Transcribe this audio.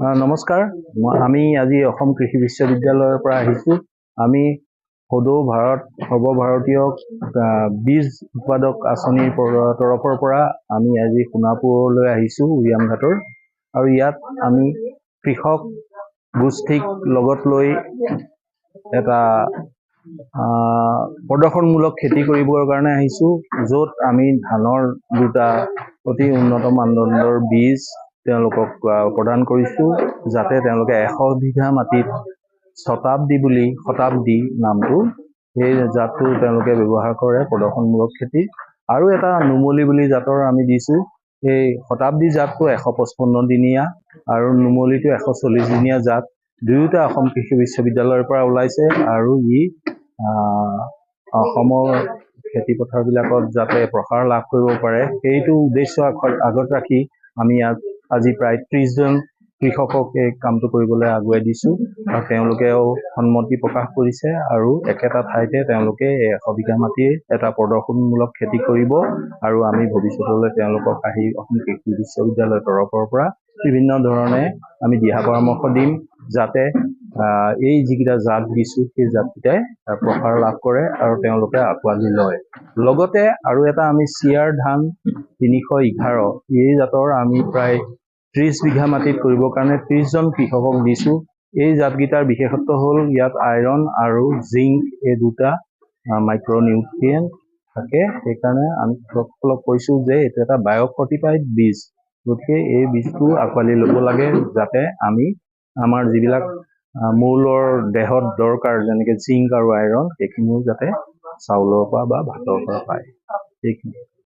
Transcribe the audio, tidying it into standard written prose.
নমস্কাৰ। আমি আজি অসম কৃষি বিশ্ববিদ্যালয়ৰ পৰা আহিছোঁ। আমি সদৌ সৰ্বভাৰতীয় বীজ উৎপাদক আঁচনিৰ তৰফৰ পৰা আমি আজি সোণাপুৰলৈ আহিছোঁ, উৰিয়ামঘাটৰ। আৰু ইয়াত আমি কৃষক গোষ্ঠীক লগত লৈ এটা প্ৰদৰ্শনমূলক খেতি কৰিবৰ কাৰণে আহিছোঁ, য'ত আমি ধানৰ দুটা অতি উন্নত মানদণ্ডৰ বীজ তেওঁলোকক প্ৰদান কৰিছোঁ, যাতে তেওঁলোকে 100 বিঘা মাটিত শতাব্দী নামটো সেই জাতটো তেওঁলোকে ব্যৱহাৰ কৰে প্ৰদৰ্শনমূলক খেতি। আৰু এটা নুমলী বুলি জাতৰ আমি দিছোঁ। এই শতাব্দী জাতটো 155 দিনীয়া আৰু নুমলীটো 140 দিনীয়া জাত। দুয়োটা অসম কৃষি বিশ্ববিদ্যালয়ৰ পৰা ওলাইছে আৰু ই অসমৰ খেতি পথাৰবিলাকত যাতে প্ৰসাৰ লাভ কৰিব পাৰে, সেইটো উদ্দেশ্য আগত ৰাখি আমি ইয়াত আজি প্ৰায় 30 জন কৃষকক এই কামটো কৰিবলৈ আগুৱাই দিছোঁ। আৰু তেওঁলোকেও সন্মতি প্ৰকাশ কৰিছে আৰু একেটা ঠাইতে তেওঁলোকে 100 বিঘা মাটিৰ এটা প্ৰদৰ্শনমূলক খেতি কৰিব। আৰু আমি ভৱিষ্যতলৈ তেওঁলোকক আহি অসম কৃষি বিশ্ববিদ্যালয়ৰ তৰফৰ পৰা বিভিন্ন ধৰণে আমি দিহা পৰামৰ্শ দিম, যাতে এই যিকেইটা জাত দিছোঁ সেই জাতকেইটাই প্ৰসাৰ লাভ কৰে আৰু তেওঁলোকে আঁকোৱালি লয়। লগতে আৰু এটা আমি চিয়াৰ ধান 311 এই জাতৰ আমি প্ৰায় 30 বিঘা মাটিত কৰিবৰ কাৰণে 30 জন কৃষকক দিছোঁ। এই জাতকেইটাৰ বিশেষত্ব হ'ল ইয়াত আইৰণ আৰু জিংক এই দুটা মাইক্ৰ'নিউট্ৰিয়েণ্ট থাকে। সেইকাৰণে আমি কৃষকসকলক কৈছোঁ যে এইটো এটা বায়'ফৰ্টিফাইড বীজ, গতিকে এই বীজটো আঁকোৱালি ল'ব লাগে, যাতে আমি আমাৰ যিবিলাক মৌলৰ দেহত দৰকাৰ, যেনেকৈ জিংক আৰু আইৰণ, সেইখিনিও যাতে চাউলৰ পৰা বা ভাতৰ পৰা পায়। সেইখিনি